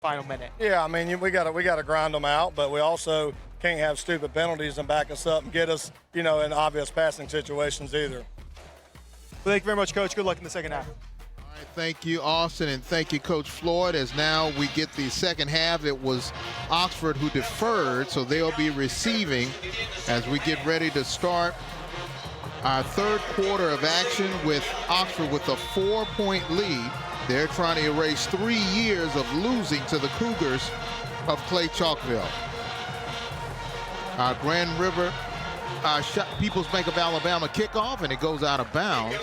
final minute. Yeah, I mean, we got to grind them out, but we also can't have stupid penalties and back us up and get us, in obvious passing situations either. Well, thank you very much, Coach. Good luck in the second half. All right, thank you, Austin, and thank you, Coach Floyd. As now we get the second half, it was Oxford who deferred, so they'll be receiving as we get ready to start our third quarter of action with Oxford with a 4-point lead. They're trying to erase 3 years of losing to the Cougars of Clay-Chalkville. Our Grand River People's Bank of Alabama kickoff, and it goes out of bounds.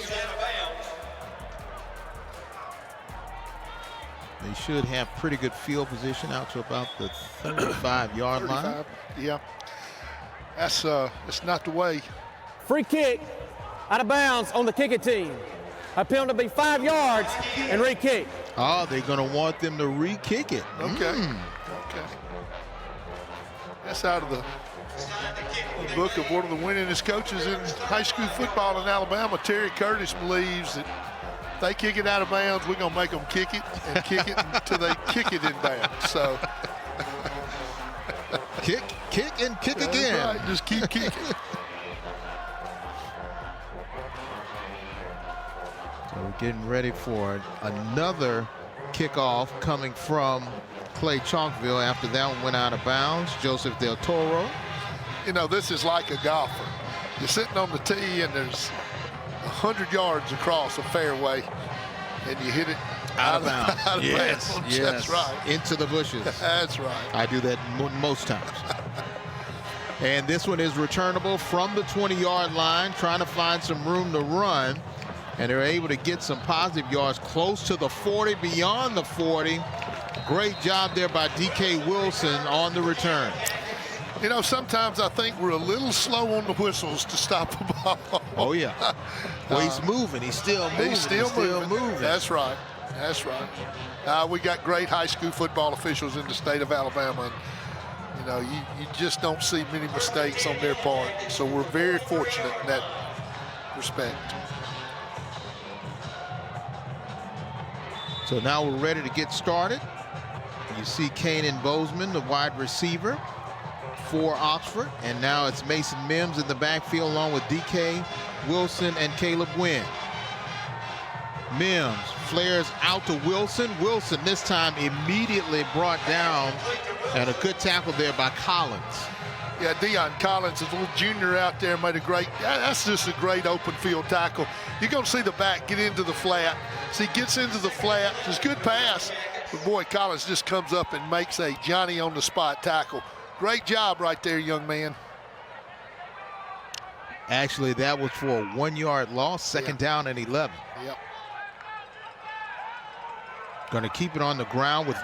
They should have pretty good field position out to about the 35-yard line. Yeah, that's not the way. Free kick out of bounds on the kicking team. A penalty to be 5 yards and re-kick. Oh, they're going to want them to re-kick it. Okay. Okay. That's out of the book of one of the winningest coaches in high school football in Alabama. Terry Curtis believes that if they kick it out of bounds, we're going to make them kick it and kick it until they kick it in bounds. So kick, and kick again. Right. Just keep kicking. So we're getting ready for another kickoff coming from Clay-Chalkville after that one went out of bounds. Joseph Del Toro. This is like a golfer. You're sitting on the tee and there's 100 yards across a fairway and you hit it out of bounds. Out of yes, bounds. yes. That's right. Into the bushes. That's right. I do that most times. And this one is returnable from the 20-yard line, trying to find some room to run. And they're able to get some positive yards close to the 40, beyond the 40. Great job there by D.K. Wilson on the return. Sometimes I think we're a little slow on the whistles to stop the ball. Oh, yeah. Well, he's moving. He's still moving. He's still moving. That's right. That's right. We got great high school football officials in the state of Alabama. And, you just don't see many mistakes on their part. So we're very fortunate in that respect. So now we're ready to get started. You see Kanan Bozeman, the wide receiver for Oxford. And now it's Mason Mims in the backfield along with D.K. Wilson and Caleb Wynn. Mims flares out to Wilson. Wilson this time immediately brought down, and a good tackle there by Collins. Yeah, Deion Collins, a little junior out there, made a great, that's just a great open field tackle. You're going to see the back get into the flat. So he gets into the flat. It's a good pass. But boy, Collins just comes up and makes a Johnny on the spot tackle. Great job right there, young man. Actually, that was for a 1-yard loss, second down and 11. Yep. Going to keep it on the ground with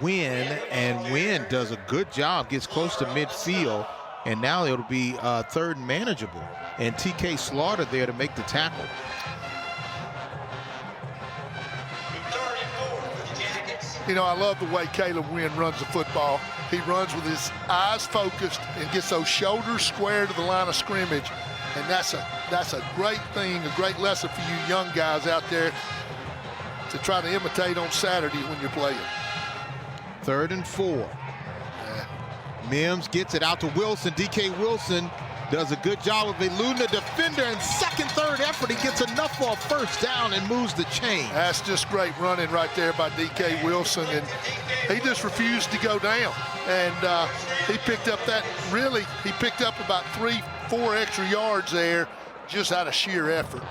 Wynn, and Wynn does a good job, gets close to midfield, and now it'll be third and manageable. And T.K. Slaughter there to make the tackle. I love the way Caleb Wynn runs the football. He runs with his eyes focused and gets those shoulders square to the line of scrimmage. And that's a great thing, a great lesson for you young guys out there to try to imitate on Saturday when you're playing. 3rd and 4. Yeah. Mims gets it out to Wilson. D.K. Wilson does a good job of eluding the defender, and third effort, he gets enough for a first down and moves the chain. That's just great running right there by D.K. Wilson, and he just refused to go down. And he picked up he picked up about 3-4 extra yards there just out of sheer effort.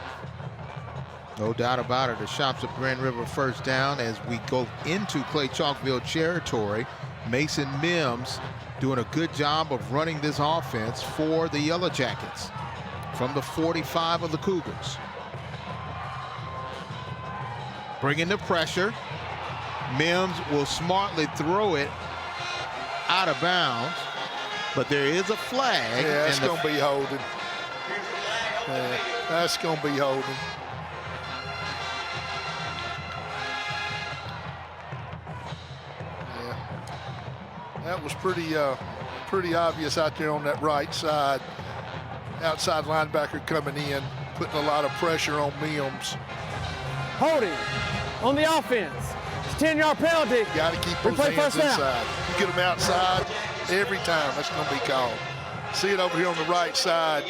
No doubt about it. The Shops of Grand River first down as we go into Clay-Chalkville territory. Mason Mims doing a good job of running this offense for the Yellow Jackets from the 45 of the Cougars. Bringing the pressure. Mims will smartly throw it out of bounds, but there is a flag. Yeah, that's going to be holding. Yeah, that's going to be holding. That was pretty obvious out there on that right side. Outside linebacker coming in, putting a lot of pressure on Mims. Holding on the offense. It's a 10-yard penalty. Got to keep those Replay hands first down. inside. You get them outside every time. That's going to be called. See it over here on the right side.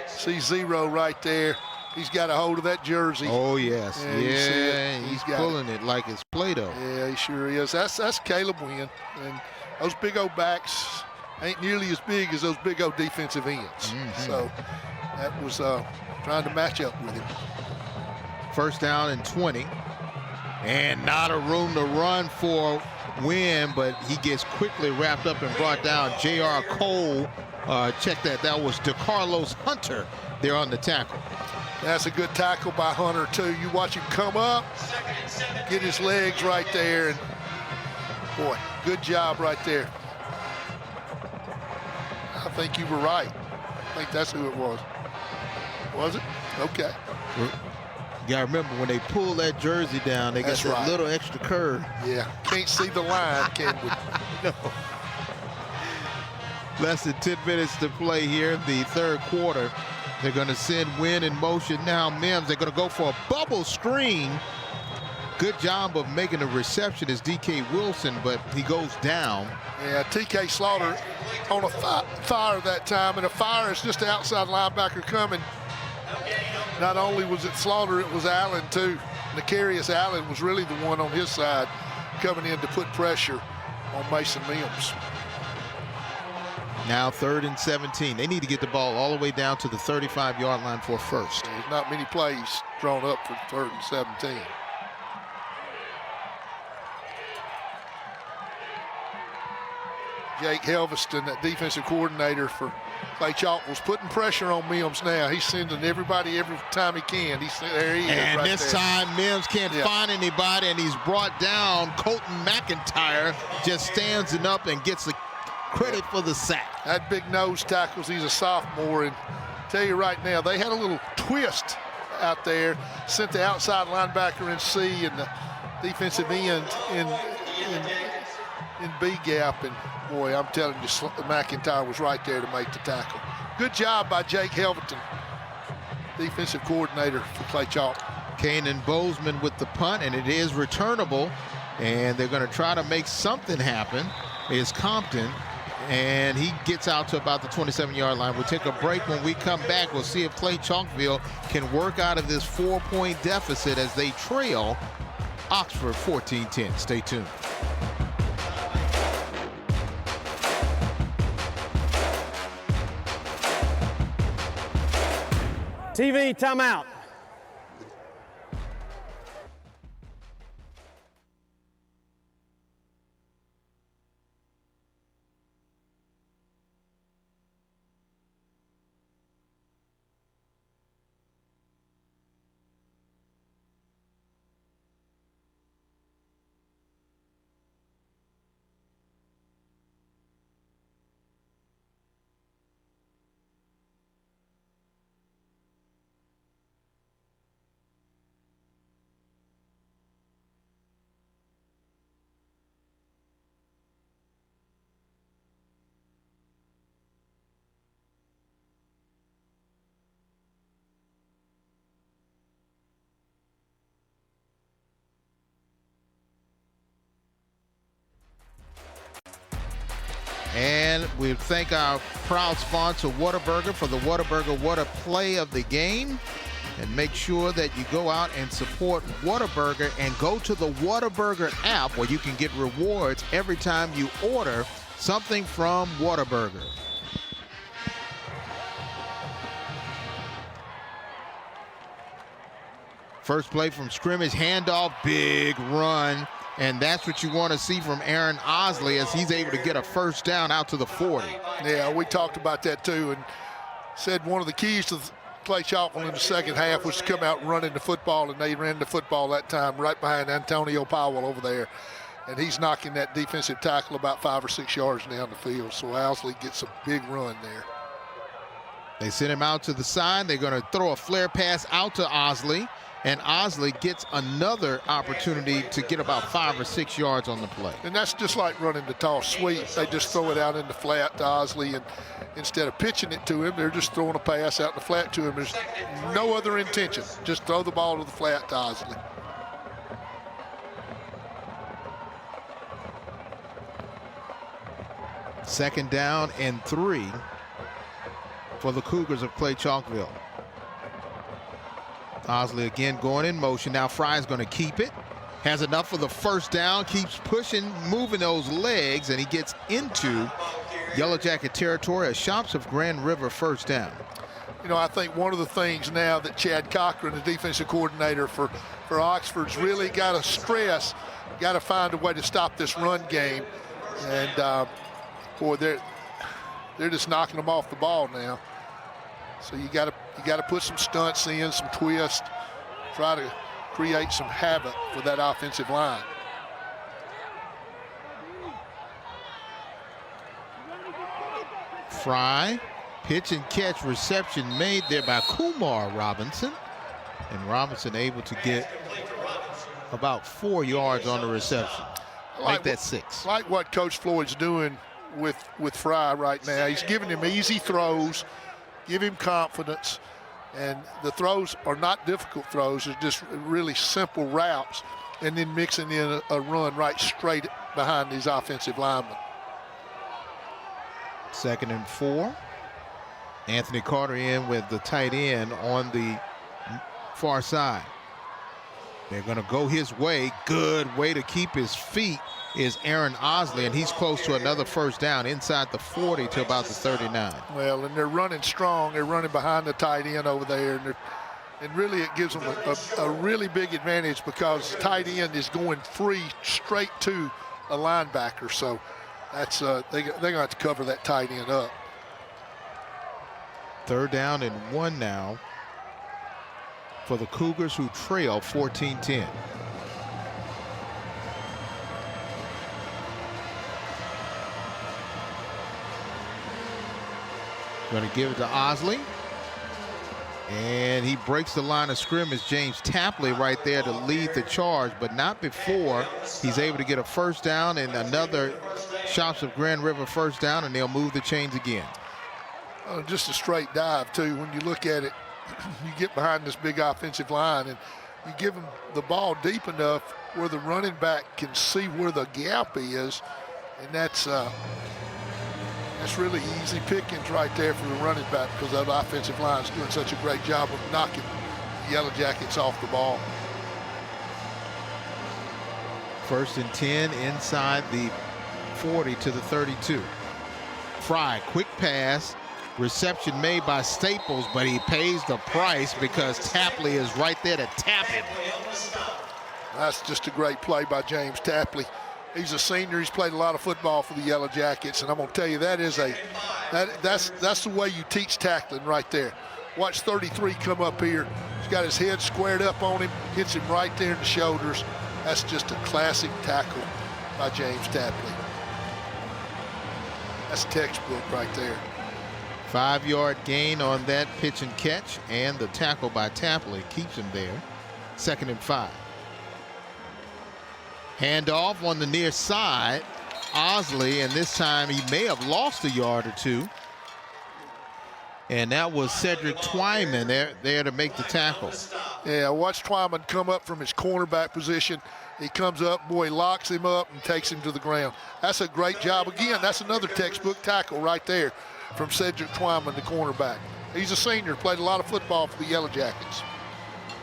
See 0 right there. He's got a hold of that jersey. Oh, yes. Yeah, he's pulling it like it's Play-Doh. Yeah, he sure is. That's Caleb Wynn. And those big old backs ain't nearly as big as those big old defensive ends. So that was trying to match up with him. First down and 20. And not a room to run for Wynn, but he gets quickly wrapped up and brought down. J.R. Cole, check that. That was DeCarlos Hunter there on the tackle. That's a good tackle by Hunter, too. You watch him come up, get his legs right there, and boy, good job right there. I think you were right. I think that's who it was. Was it? Okay. You got to remember, when they pull that jersey down, they got that little extra curve. Yeah, can't see the line, can we? No. Less than 10 minutes to play here in the third quarter. They're going to send Wynn in motion now. Mims, they're going to go for a bubble screen. Good job of making a reception is D.K. Wilson, but he goes down. Yeah, T.K. Slaughter on a fire that time, and a fire is just the outside linebacker coming. Not only was it Slaughter, it was Allen, too. Necarious Allen was really the one on his side coming in to put pressure on Mason Mims. Now 3rd and 17. They need to get the ball all the way down to the 35-yard line for first. There's not many plays drawn up for 3rd and 17. Jake Helveston, that defensive coordinator for Clay-Chalkville, was putting pressure on Mims now. He's sending everybody every time he can. There he is. And right this there. time Mims can't find anybody, and he's brought down. Colton McIntyre just stands it up and gets the credit for the sack. That big nose tackles, he's a sophomore, and tell you right now, they had a little twist out there, sent the outside linebacker in C and the defensive end in B gap, and boy, I'm telling you, McIntyre was right there to make the tackle. Good job by Jake Helverton, defensive coordinator for Clay-Chalkville. Kanan Bozeman with the punt, and it is returnable, and they're going to try to make something happen. Is Compton, and he gets out to about the 27-yard line. We'll take a break. When we come back, we'll see if Clay-Chalkville can work out of this 4-point deficit as they trail Oxford 14-10. Stay tuned. TV timeout. And we thank our proud sponsor, Whataburger, for the Whataburger What a Play of the game. And make sure that you go out and support Whataburger and go to the Whataburger app where you can get rewards every time you order something from Whataburger. First play from scrimmage, handoff, big run. And that's what you want to see from Aaron Osley as he's able to get a first down out to the 40. Yeah, we talked about that too, and said one of the keys to Clay-Chalkville in the second half was to come out running the football, and they ran the football that time right behind Antonio Powell over there. And he's knocking that defensive tackle about 5 or 6 yards down the field. So Osley gets a big run there. They send him out to the side. They're going to throw a flare pass out to Osley. And Osley gets another opportunity to get about 5 or 6 yards on the play. And that's just like running the toss sweep. They just throw it out in the flat to Osley, and instead of pitching it to him, they're just throwing a pass out in the flat to him. There's no other intention. Just throw the ball to the flat to Osley. 2nd down and 3 for the Cougars of Clay-Chalkville. Osley again going in motion. Now Fry's going to keep it. Has enough for the 1st down. Keeps pushing, moving those legs, and he gets into Yellow Jacket territory. A Shops of Grand River 1st down. You know, I think one of the things now that Chad Cochran, the defensive coordinator for Oxford's, really got to stress, got to find a way to stop this run game. And, boy, they're just knocking them off the ball now. So you got to put some stunts in, some twists, try to create some havoc for that offensive line. Fry, pitch and catch reception made there by Kumar Robinson. And Robinson able to get about 4 yards on the reception. Like that 6. Like what Coach Floyd's doing with Fry right now. He's giving him easy throws, give him confidence. And the throws are not difficult throws. They're just really simple routes. And then mixing in a run right straight behind these offensive linemen. 2nd and 4. Anthony Carter in with the tight end on the far side. They're going to go his way. Good way to keep his feet is Aaron Osley, and he's close to another 1st down inside the 40 to about the 39. Well, and they're running strong. They're running behind the tight end over there, and really it gives them a really big advantage because the tight end is going free straight to a linebacker. So that's they're going to have to cover that tight end up. 3rd down and 1 now for the Cougars, who trail 14-10. Going to give it to Osley. And he breaks the line of scrimmage. James Tapley right there to lead the charge, but not before he's able to get a 1st down and another Shops of Grand River 1st down, and they'll move the chains again. Just a straight dive, too. When you look at it, you get behind this big offensive line, and you give them the ball deep enough where the running back can see where the gap is, and that's really easy pickings right there for the running back because that offensive line is doing such a great job of knocking the Yellow Jackets off the ball. 1st and 10 inside the 40 to the 32. Fry, quick pass. Reception made by Staples, but he pays the price because Tapley is right there to tap him. That's just a great play by James Tapley. He's a senior. He's played a lot of football for the Yellow Jackets, and I'm going to tell you that's the way you teach tackling right there. Watch 33 come up here. He's got his head squared up on him, hits him right there in the shoulders. That's just a classic tackle by James Tapley. That's textbook right there. 5-yard gain on that pitch and catch, and the tackle by Tapley keeps him there. 2nd and 5. Handoff on the near side. Osley, and this time he may have lost a yard or 2. And that was Cedric Twyman there to make the tackle. Yeah, watch Twyman come up from his cornerback position. He comes up, boy, locks him up and takes him to the ground. That's a great job. Again, that's another textbook tackle right there from Cedric Twyman, the cornerback. He's a senior, played a lot of football for the Yellow Jackets.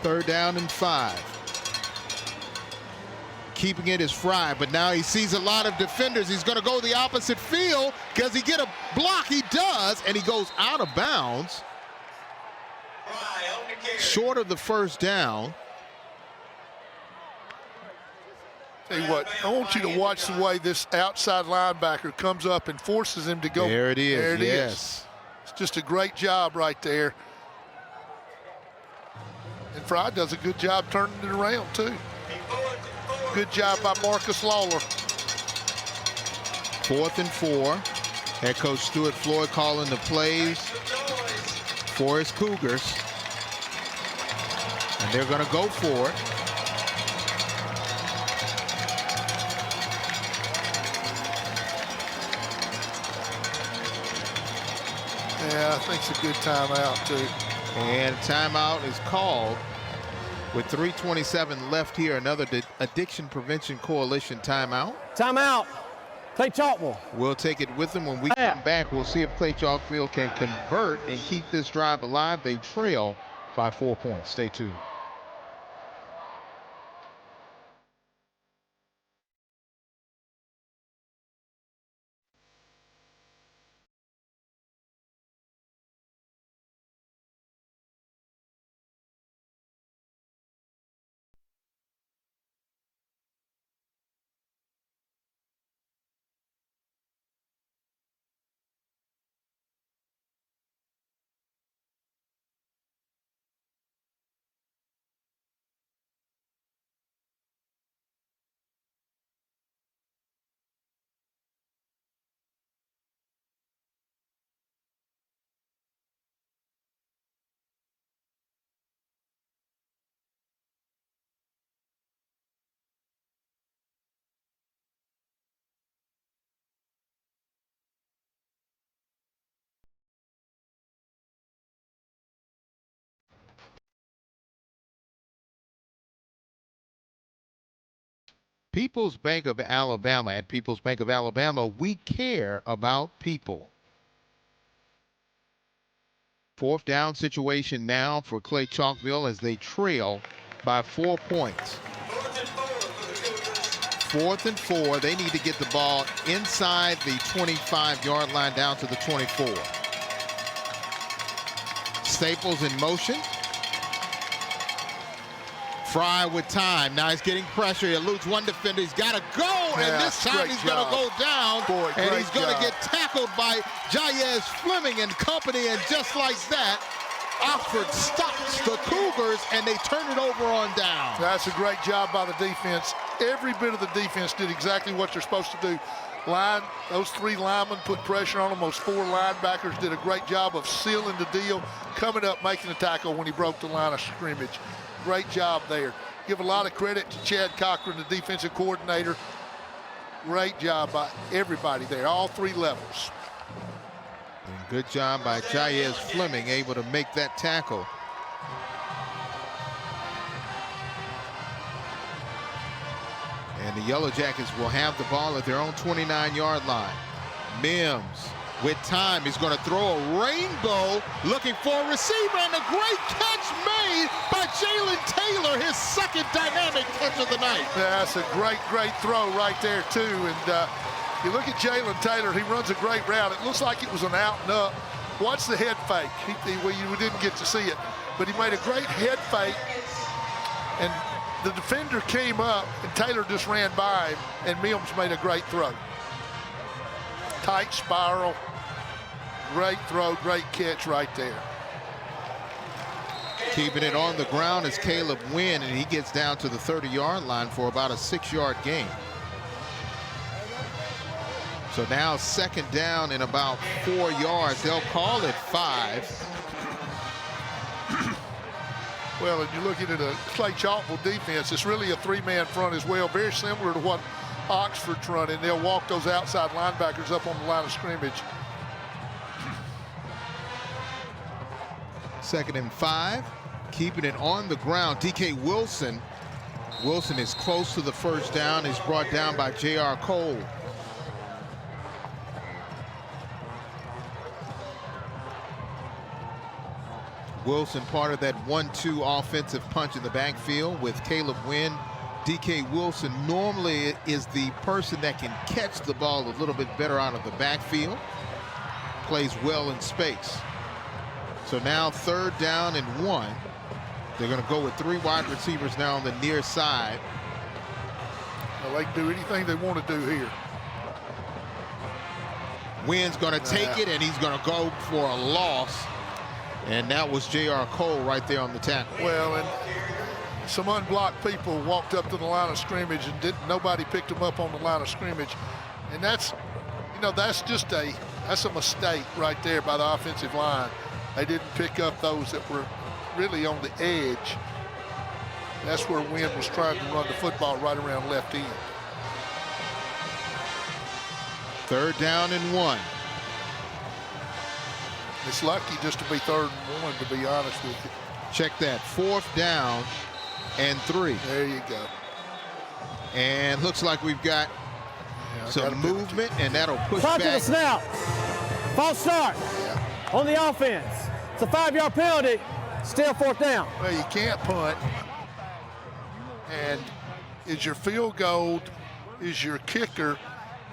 3rd down and 5. Keeping it is Fry, but now he sees a lot of defenders. He's going to go the opposite field. Does he get a block? He does, and he goes out of bounds. Short of the 1st down. Tell you what, I want you to watch the way this outside linebacker comes up and forces him to go. There it is, there it yes. is. It's just a great job right there. And Fry does a good job turning it around, too. Good job by Marcus Lawler. 4th and 4. Head coach Stuart Floyd calling the plays for his Cougars. And they're going to go for it. Yeah, I think it's a good timeout, too. And timeout is called with 3:27 left here. Another Addiction Prevention Coalition timeout. Timeout. Clay-Chalkville. We'll take it with them when we come back. We'll see if Clay-Chalkville can convert and keep this drive alive. They trail by 4 points. Stay tuned. People's Bank of Alabama. At People's Bank of Alabama, we care about people. Fourth down situation now for Clay-Chalkville as they trail by 4 points. 4th and 4. They need to get the ball inside the 25-yard line down to the 24. Staples in motion. Fry with time. Now he's getting pressure. He eludes one defender. He's got to go, and this time he's going to go down. Boy, and he's going to job. get tackled by Jayez Fleming and company, and just like that, Oxford stops the Cougars, and they turn it over on down. That's a great job by the defense. Every bit of the defense did exactly what they're supposed to do. Those 3 linemen put pressure on them. Those 4 linebackers did a great job of sealing the deal, coming up, making the tackle when he broke the line of scrimmage. Great job there. Give a lot of credit to Chad Cochran, the defensive coordinator. Great job by everybody there, all 3 levels. And good job by Jayez Fleming, able to make that tackle. And the Yellow Jackets will have the ball at their own 29-yard line. Mims with time. He's going to throw a rainbow, looking for a receiver, and a great catch made by Jalen Taylor, his second dynamic catch of the night. That's a great throw right there, too. And you look at Jalen Taylor, he runs a great route. It looks like it was an out and up. Watch the head fake. We didn't get to see it, but he made a great head fake, and the defender came up, and Taylor just ran by him, and Mims made a great throw. Tight spiral, great throw, great catch right there. Keeping it on the ground is Caleb Wynn, and he gets down to the 30-yard line for about a 6-yard gain. So now 2nd down and about 4 yards. They'll call it 5. Well, and you're looking at a Clay-Chalkville defense. It's really a 3-man front as well, very similar to what Oxford's running. They'll walk those outside linebackers up on the line of scrimmage. 2nd and 5. Keeping it on the ground. D.K. Wilson. Wilson is close to the first down. He's brought down by J.R. Cole. Wilson part of that 1-2 offensive punch in the backfield with Caleb Wynn. D.K. Wilson normally is the person that can catch the ball a little bit better out of the backfield. Plays well in space. So now 3rd down and 1. They're going to go with 3 wide receivers now on the near side. Well, they can do anything they want to do here. Wynn's going to take it, and he's going to go for a loss. And that was J.R. Cole right there on the tackle. Well, and some unblocked people walked up to the line of scrimmage, and nobody picked them up on the line of scrimmage. And that's a mistake right there by the offensive line. They didn't pick up those that were really on the edge. That's where Wynn was trying to run the football right around left end. 3rd down and 1. It's lucky just to be 3rd and 1, to be honest with you. Check that. 4th down and 3. There you go. And looks like we've got some movement, and that'll push Clock to the back. snap. False start on the offense. It's a 5-yard penalty. Still 4th down. Well, you can't punt. And is your field goal, is your kicker,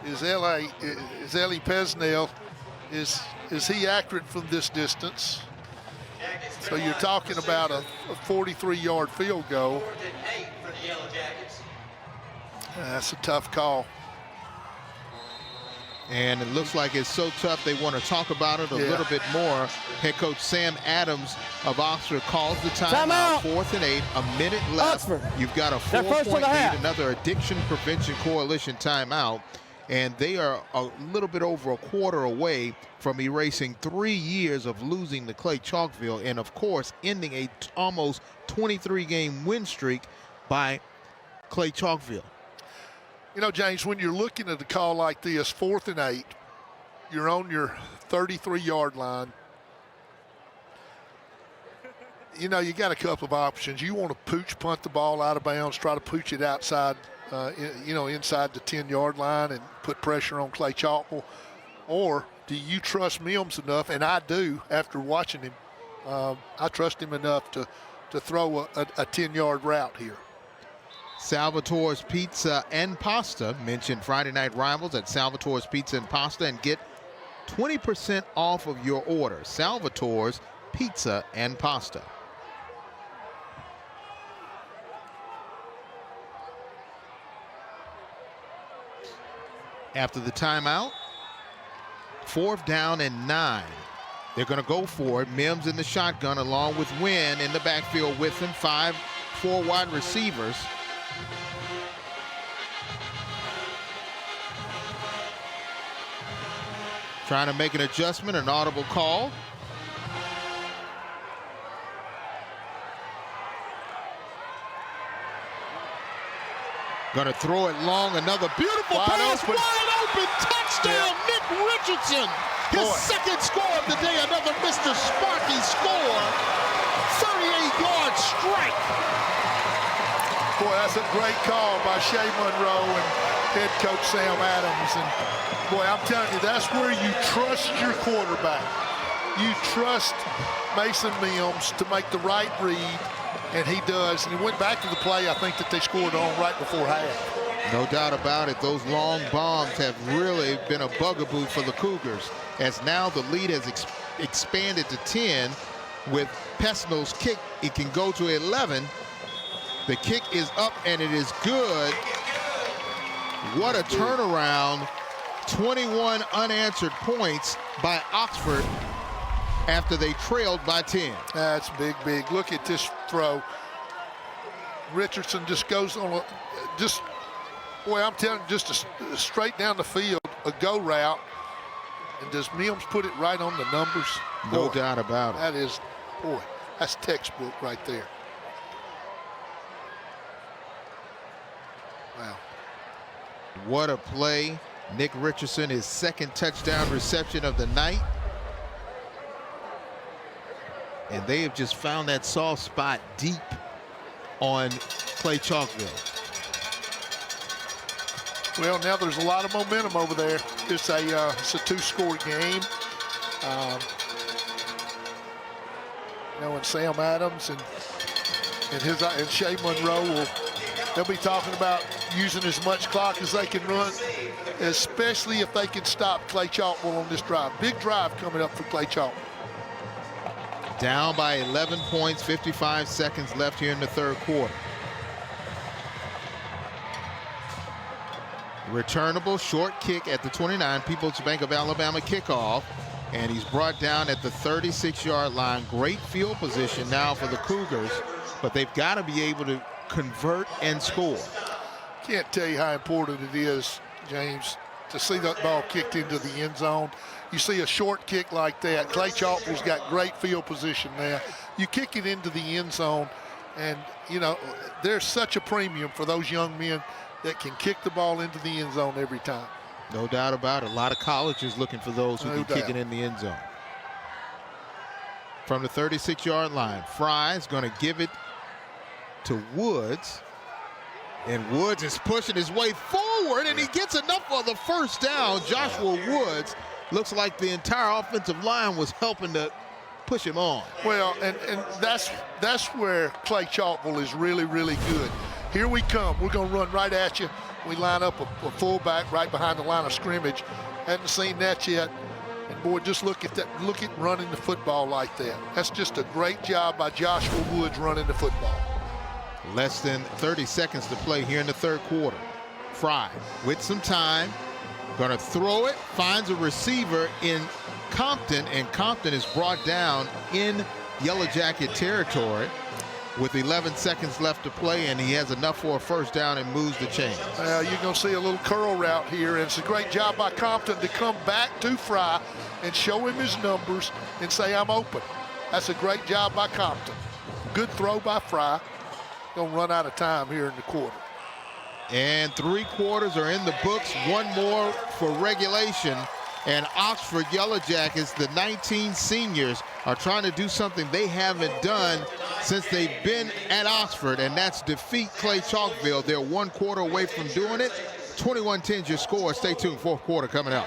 is Eli Pesnell, is he accurate from this distance? So you're talking about a 43-yard field goal. That's a tough call. And it looks like it's so tough they want to talk about it a little bit more. Head coach Sam Adams of Oxford calls the timeout. 4th and 8, a minute left. Oxford. You've got a 4-point lead, another Addiction Prevention Coalition timeout. And they are a little bit over a quarter away from erasing 3 years of losing to Clay-Chalkville, and of course ending a almost 23-game win streak by Clay-Chalkville. You know, James, when you're looking at a call like this, 4th and 8, you're on your 33-yard line. You know, you got a couple of options. You want to pooch punt the ball out of bounds, try to pooch it outside, inside the 10-yard line and put pressure on Clay-Chalkville. Or do you trust Mims enough, and I do after watching him, I trust him enough to throw a 10-yard route here. Salvatore's Pizza and Pasta. Mention Friday Night Rivals at Salvatore's Pizza and Pasta and get 20% off of your order. Salvatore's Pizza and Pasta. After the timeout, 4th down and 9. They're going to go for it. Mims in the shotgun along with Wynn in the backfield with him. 4 wide receivers. Trying to make an adjustment, an audible call. Gonna throw it long, another beautiful pass, wide open, touchdown, Nick Richardson. His second score of the day, another Mr. Sparky score. 38-yard strike. Boy, that's a great call by Shea Monroe and head coach Sam Adams. And boy, I'm telling you, that's where you trust your quarterback. You trust Mason Mims to make the right read, and he does. And he went back to the play, I think, that they scored on right before half. No doubt about it. Those long bombs have really been a bugaboo for the Cougars, as now the lead has expanded to 10. With Pesnell's kick, it can go to 11. The kick is up, and it is good. What a turnaround. 21 unanswered points by Oxford after they trailed by 10. That's big, big. Look at this throw. Richardson just goes on boy, I'm telling you, just a straight down the field, a go route. And does Mims put it right on the numbers? No doubt about it. That is, boy, that's textbook right there. Wow. What a play. Nick Richardson, his second touchdown reception of the night. And they have just found that soft spot deep on Clay-Chalkville. Well, now there's a lot of momentum over there. It's a 2-score game. And Sam Adams and Shea Monroe they'll be talking about using as much clock as they can run, especially if they can stop Clay-Chalkville on this drive. Big drive coming up for Clay-Chalkville. Down by 11 points, 55 seconds left here in the third quarter. Returnable short kick at the 29, People's Bank of Alabama kickoff. And he's brought down at the 36-yard line. Great field position now for the Cougars, but they've got to be able to convert and score. Can't tell you how important it is, James, to see that ball kicked into the end zone. You see a short kick like that. Clay-Chalkville's got great field position there. You kick it into the end zone, and, you know, there's such a premium for those young men that can kick the ball into the end zone every time. No doubt about it. A lot of colleges looking for those who can kick it in the end zone. From the 36-yard line, Fry's going to give it to Woods. And Woods is pushing his way forward, and he gets enough for the first down. Joshua Woods looks like the entire offensive line was helping to push him on. Well, and that's where Clay-Chalkville is really, really good. Here we come. We're going to run right at you. We line up a fullback right behind the line of scrimmage. Hadn't seen that yet. And boy, just look at that. Look at running the football like that. That's just a great job by Joshua Woods running the football. Less than 30 seconds to play here in the third quarter. Fry with some time, gonna throw it, finds a receiver in Compton, and Compton is brought down in Yellow Jacket territory with 11 seconds left to play, and he has enough for a first down and moves the chains. You're gonna see a little curl route here, and it's a great job by Compton to come back to Fry and show him his numbers and say, I'm open. That's a great job by Compton. Good throw by Fry. Gonna run out of time here in the quarter. And 3 quarters are in the books, 1 more for regulation. And Oxford Yellow Jackets, the 19 seniors, are trying to do something they haven't done since they've been at Oxford, and that's defeat Clay-Chalkville. They're 1 quarter away from doing it. 21-10 your score. Stay tuned, 4th quarter coming up.